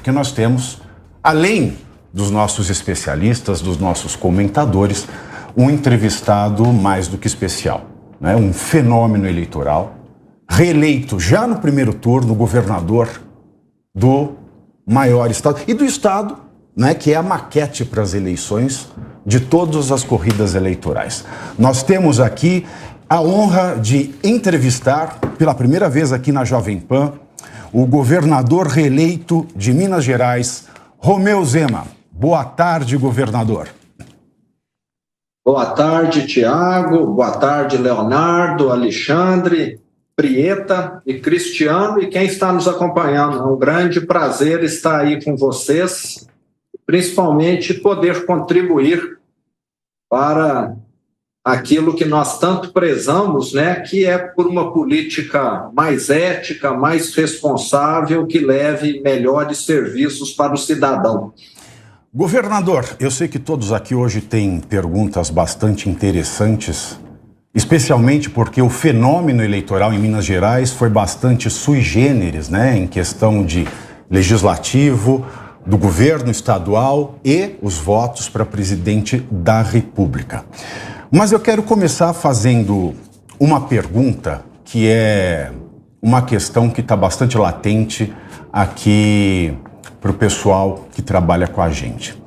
porque nós temos, além dos nossos especialistas, dos nossos comentadores, um entrevistado mais do que especial, né? Um fenômeno eleitoral, reeleito já no primeiro turno, governador do maior estado, e do estado, né, que é a maquete para as eleições de todas as corridas eleitorais. Nós temos aqui a honra de entrevistar, pela primeira vez aqui na Jovem Pan, o governador reeleito de Minas Gerais, Romeu Zema. Boa tarde, governador. Boa tarde, Tiago. Boa tarde, Leonardo, Alexandre, Prieta e Cristiano e quem está nos acompanhando. É um grande prazer estar aí com vocês, principalmente poder contribuir para aquilo que nós tanto prezamos, né, que é por uma política mais ética, mais responsável, que leve melhores serviços para o cidadão. Governador, eu sei que todos aqui hoje têm perguntas bastante interessantes, especialmente porque o fenômeno eleitoral em Minas Gerais foi bastante sui generis, né, em questão de legislativo, do governo estadual e os votos para presidente da República. Mas eu quero começar fazendo uma pergunta que é uma questão que está bastante latente aqui para o pessoal que trabalha com a gente.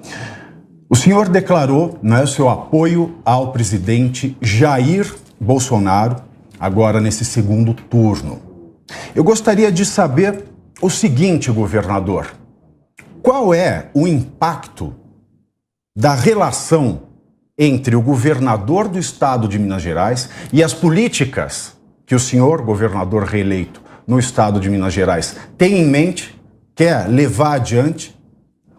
O senhor declarou, né, o seu apoio ao presidente Jair Bolsonaro, agora nesse segundo turno. Eu gostaria de saber o seguinte, governador: qual é o impacto da relação entre o governador do estado de Minas Gerais e as políticas que o senhor, governador reeleito no estado de Minas Gerais, tem em mente, quer levar adiante?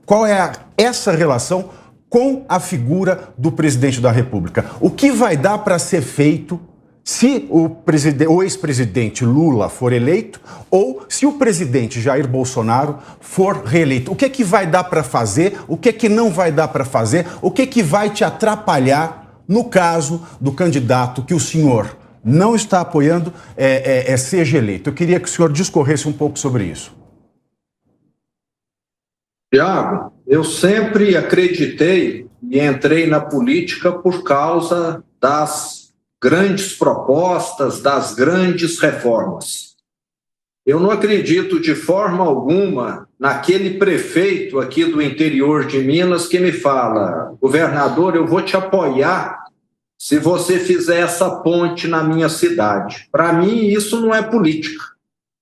Qual é essa relação com a figura do presidente da República? O que vai dar para ser feito se o ex-presidente Lula for eleito ou se o presidente Jair Bolsonaro for reeleito? O que é que vai dar para fazer? O que é que não vai dar para fazer? O que é que vai te atrapalhar no caso do candidato que o senhor não está apoiando seja eleito? Eu queria que o senhor discorresse um pouco sobre isso. Tiago, eu sempre acreditei e entrei na política por causa das grandes propostas, das grandes reformas. Eu não acredito de forma alguma naquele prefeito aqui do interior de Minas que me fala: governador, eu vou te apoiar se você fizer essa ponte na minha cidade. Para mim, isso não é política.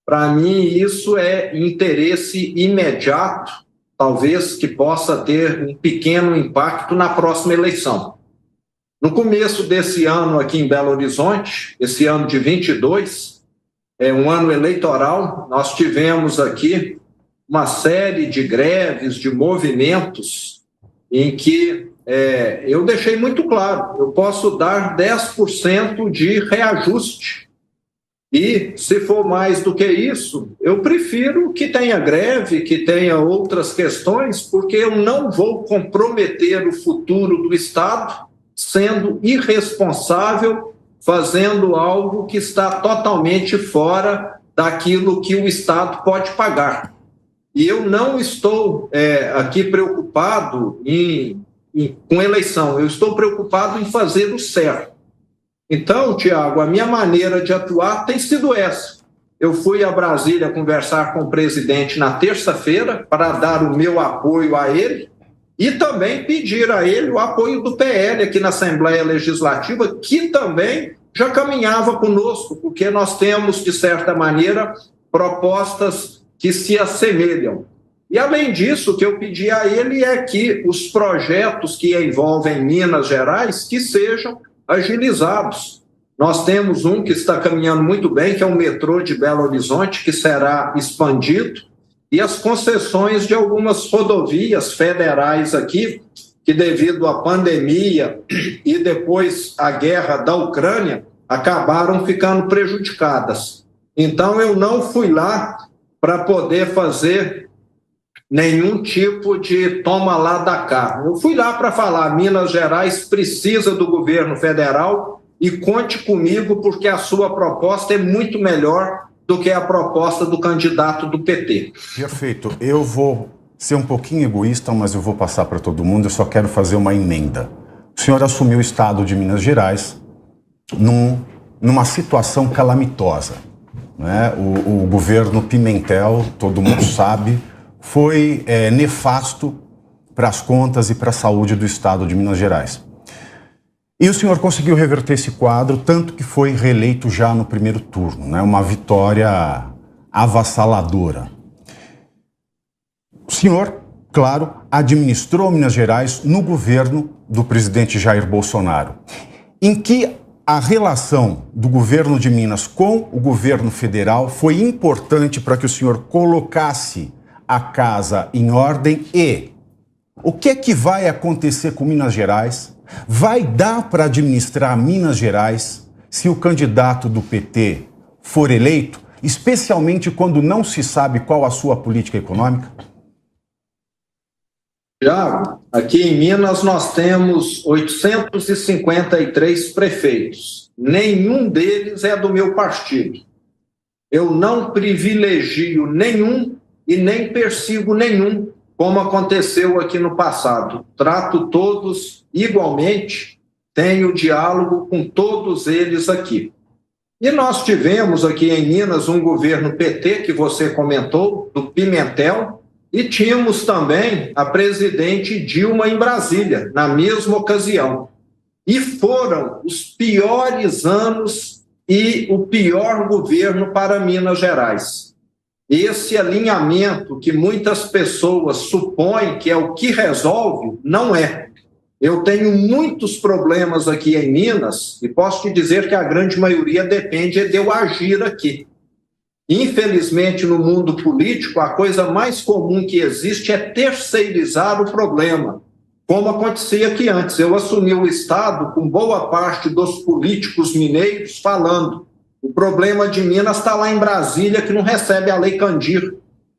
Para mim, isso é interesse imediato, talvez que possa ter um pequeno impacto na próxima eleição. No começo desse ano aqui em Belo Horizonte, esse ano de 22, um ano eleitoral, nós tivemos aqui uma série de greves, de movimentos, em que eu deixei muito claro: eu posso dar 10% de reajuste. E, se for mais do que isso, eu prefiro que tenha greve, que tenha outras questões, porque eu não vou comprometer o futuro do Estado sendo irresponsável, fazendo algo que está totalmente fora daquilo que o Estado pode pagar. E eu não estou aqui preocupado com eleição, eu estou preocupado em fazer o certo. Então, Tiago, a minha maneira de atuar tem sido essa. Eu fui a Brasília conversar com o presidente na terça-feira para dar o meu apoio a ele e também pedir a ele o apoio do PL aqui na Assembleia Legislativa, que também já caminhava conosco, porque nós temos, de certa maneira, propostas que se assemelham. E, além disso, o que eu pedi a ele é que os projetos que envolvem Minas Gerais, que sejam agilizados. Nós temos um que está caminhando muito bem, que é o metrô de Belo Horizonte, que será expandido, e as concessões de algumas rodovias federais aqui, que devido à pandemia e depois à guerra da Ucrânia, acabaram ficando prejudicadas. Então, eu não fui lá para poder fazer nenhum tipo de toma lá da cá. Eu fui lá para falar: Minas Gerais precisa do governo federal e conte comigo, porque a sua proposta é muito melhor do que a proposta do candidato do PT. Perfeito. Eu vou ser um pouquinho egoísta, mas eu vou passar para todo mundo, eu só quero fazer uma emenda. O senhor assumiu o estado de Minas Gerais numa situação calamitosa, né? O governo Pimentel, todo mundo sabe, foi nefasto para as contas e para a saúde do estado de Minas Gerais. E o senhor conseguiu reverter esse quadro, tanto que foi reeleito já no primeiro turno, né? Uma vitória avassaladora. O senhor, claro, administrou Minas Gerais no governo do presidente Jair Bolsonaro, em que a relação do governo de Minas com o governo federal foi importante para que o senhor colocasse a casa em ordem. E o que é que vai acontecer com Minas Gerais? Vai dar para administrar Minas Gerais se o candidato do PT for eleito, especialmente quando não se sabe qual a sua política econômica? Tiago, aqui em Minas nós temos 853 prefeitos. Nenhum deles é do meu partido. Eu não privilegio nenhum e nem persigo nenhum, como aconteceu aqui no passado. Trato todos igualmente, tenho diálogo com todos eles aqui. E nós tivemos aqui em Minas um governo PT, que você comentou, do Pimentel, e tínhamos também a presidente Dilma em Brasília, na mesma ocasião. E foram os piores anos e o pior governo para Minas Gerais. Esse alinhamento que muitas pessoas supõem que é o que resolve, não é. Eu tenho muitos problemas aqui em Minas e posso te dizer que a grande maioria depende de eu agir aqui. Infelizmente, no mundo político, a coisa mais comum que existe é terceirizar o problema, como acontecia aqui antes. Eu assumi o Estado com boa parte dos políticos mineiros falando: o problema de Minas está lá em Brasília, que não recebe a Lei Candir.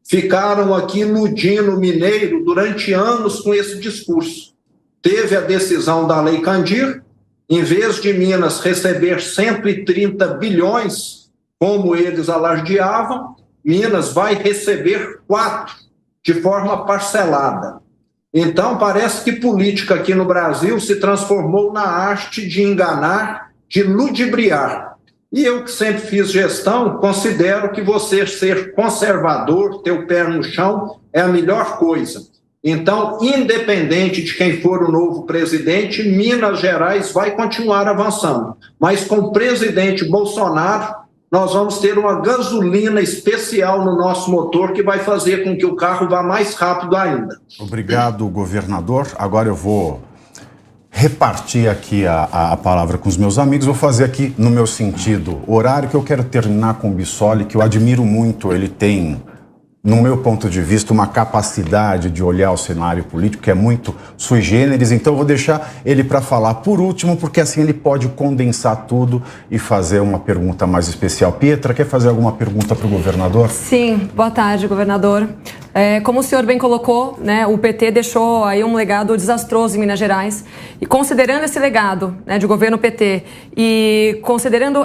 Ficaram aqui iludindo o mineiro durante anos com esse discurso. Teve a decisão da Lei Candir, em vez de Minas receber 130 bilhões, como eles alardeavam, Minas vai receber 4 de forma parcelada. Então, parece que política aqui no Brasil se transformou na arte de enganar, de ludibriar. E eu, que sempre fiz gestão, considero que você ser conservador, ter o pé no chão, é a melhor coisa. Então, independente de quem for o novo presidente, Minas Gerais vai continuar avançando. Mas com o presidente Bolsonaro, nós vamos ter uma gasolina especial no nosso motor que vai fazer com que o carro vá mais rápido ainda. Obrigado, governador. Agora eu vou repartir aqui a palavra com os meus amigos. Vou fazer aqui no meu sentido horário, que eu quero terminar com o Bissoli, que eu admiro muito. Ele tem, no meu ponto de vista, uma capacidade de olhar o cenário político que é muito sui generis, então eu vou deixar ele para falar por último, porque assim ele pode condensar tudo e fazer uma pergunta mais especial. Pietra, quer fazer alguma pergunta para o governador? Sim, boa tarde, governador. Como o senhor bem colocou, né, o PT deixou aí um legado desastroso em Minas Gerais, e considerando esse legado, né, de governo PT e considerando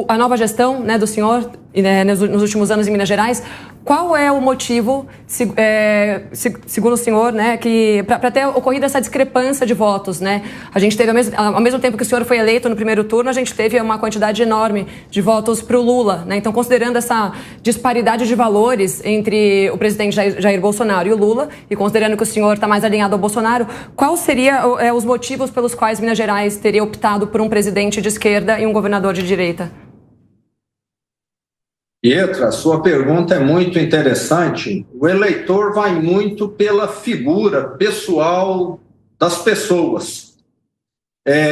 a nova gestão, né, do senhor, né, nos últimos anos em Minas Gerais, qual é o motivo, segundo o senhor, né, para ter ocorrido essa discrepância de votos, né? A gente teve, ao mesmo tempo que o senhor foi eleito no primeiro turno, a gente teve uma quantidade enorme de votos para o Lula, né? Então, considerando essa disparidade de valores entre o presidente Jair Bolsonaro e o Lula, e considerando que o senhor está mais alinhado ao Bolsonaro, qual seriam os motivos pelos quais Minas Gerais teria optado por um presidente de esquerda e um governador de direita? Pietra, sua pergunta é muito interessante. O eleitor vai muito pela figura pessoal das pessoas.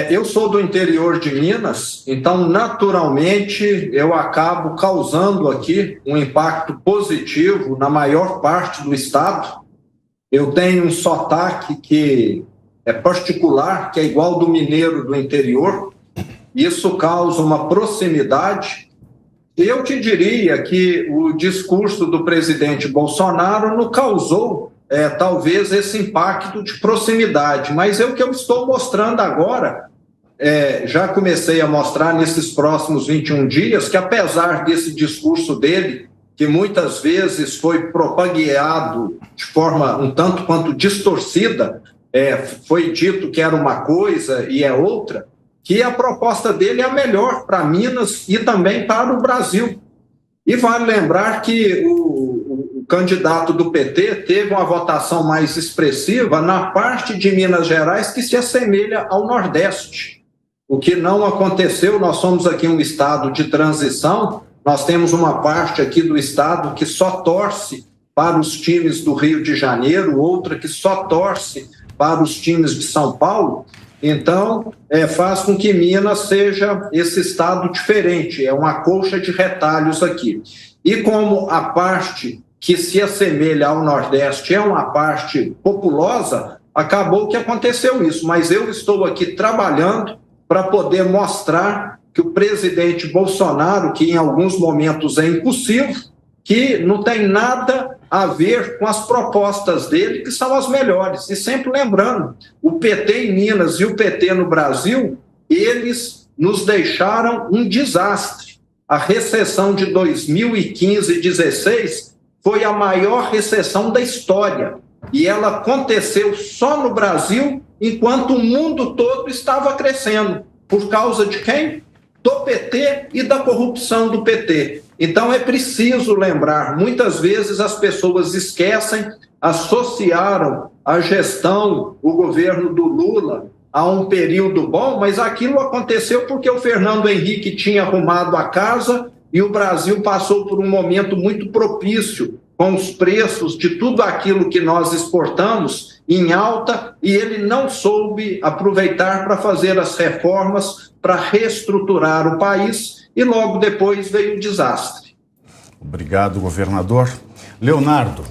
Eu sou do interior de Minas, então, naturalmente, eu acabo causando aqui um impacto positivo na maior parte do estado. Eu tenho um sotaque que é particular, que é igual ao do mineiro do interior. Isso causa uma proximidade. Eu te diria que o discurso do presidente Bolsonaro não causou, talvez, esse impacto de proximidade, mas o que eu estou mostrando agora, já comecei a mostrar nesses próximos 21 dias, que apesar desse discurso dele que muitas vezes foi propagueado de forma um tanto quanto distorcida, foi dito que era uma coisa e é outra, que a proposta dele é a melhor para Minas e também para o Brasil. E vale lembrar que o candidato do PT teve uma votação mais expressiva na parte de Minas Gerais que se assemelha ao Nordeste, o que não aconteceu. Nós somos aqui um estado de transição, nós temos uma parte aqui do estado que só torce para os times do Rio de Janeiro, outra que só torce para os times de São Paulo. Então, faz com que Minas seja esse estado diferente, é uma colcha de retalhos aqui. E como a parte que se assemelha ao Nordeste é uma parte populosa, acabou que aconteceu isso. Mas eu estou aqui trabalhando para poder mostrar que o presidente Bolsonaro, que em alguns momentos é impulsivo, que não tem nada a ver com as propostas dele, que são as melhores. E sempre lembrando, o PT em Minas e o PT no Brasil, eles nos deixaram um desastre. A recessão de 2015 e 2016 foi a maior recessão da história. E ela aconteceu só no Brasil, enquanto o mundo todo estava crescendo. Por causa de quem? Do PT e da corrupção do PT. Então é preciso lembrar, muitas vezes as pessoas esquecem, associaram a gestão, o governo do Lula, a um período bom, mas aquilo aconteceu porque o Fernando Henrique tinha arrumado a casa e o Brasil passou por um momento muito propício, com os preços de tudo aquilo que nós exportamos em alta, e ele não soube aproveitar para fazer as reformas, para reestruturar o país, e logo depois veio o desastre. Obrigado, governador. Leonardo,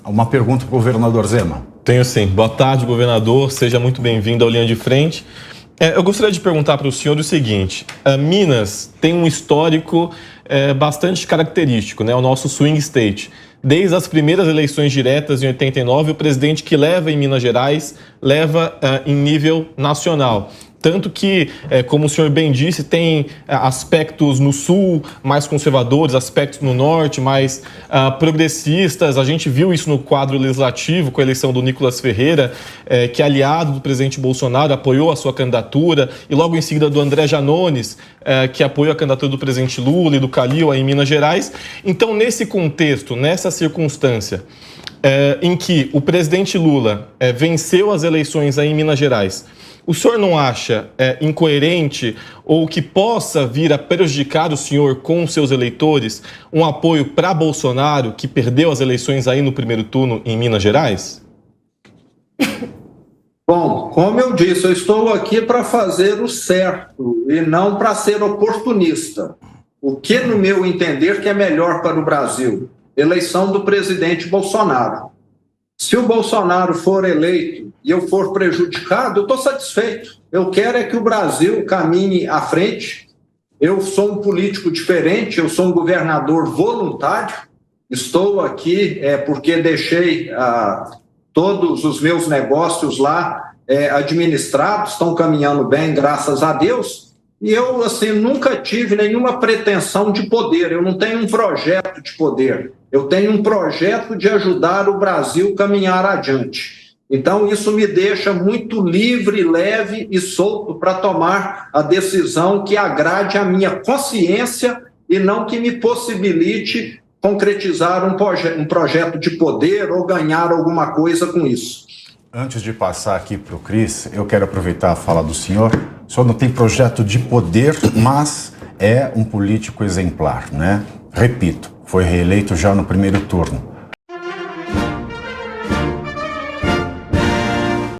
uma pergunta para o governador Zema. Tenho sim. Boa tarde, governador. Seja muito bem-vindo ao Linha de Frente. Eu gostaria de perguntar para o senhor o seguinte. Minas tem um histórico bastante característico, né? O nosso swing state. Desde as primeiras eleições diretas em 89, o presidente que leva em Minas Gerais leva em nível nacional. Tanto que, como o senhor bem disse, tem aspectos no sul mais conservadores, aspectos no norte mais progressistas. A gente viu isso no quadro legislativo com a eleição do Nicolas Ferreira, que é aliado do presidente Bolsonaro, apoiou a sua candidatura, e logo em seguida do André Janones, que apoiou a candidatura do presidente Lula e do Calil aí em Minas Gerais. Então, nesse contexto, nessa circunstância, em que o presidente Lula venceu as eleições aí em Minas Gerais, o senhor não acha incoerente ou que possa vir a prejudicar o senhor com seus eleitores um apoio para Bolsonaro, que perdeu as eleições aí no primeiro turno em Minas Gerais? Bom, como eu disse, eu estou aqui para fazer o certo e não para ser oportunista. O que, no meu entender, que é melhor para o Brasil? Eleição do presidente Bolsonaro. Se o Bolsonaro for eleito e eu for prejudicado, eu estou satisfeito. Eu quero é que o Brasil caminhe à frente. Eu sou um político diferente, eu sou um governador voluntário. Estou aqui porque deixei todos os meus negócios lá administrados, estão caminhando bem, graças a Deus. E eu, assim, nunca tive nenhuma pretensão de poder, eu não tenho um projeto de poder, eu tenho um projeto de ajudar o Brasil a caminhar adiante. Então, isso me deixa muito livre, leve e solto para tomar a decisão que agrade a minha consciência e não que me possibilite concretizar um projeto de poder ou ganhar alguma coisa com isso. Antes de passar aqui para o Cris, eu quero aproveitar a fala do senhor. O senhor não tem projeto de poder, mas é um político exemplar, né? Repito, foi reeleito já no primeiro turno.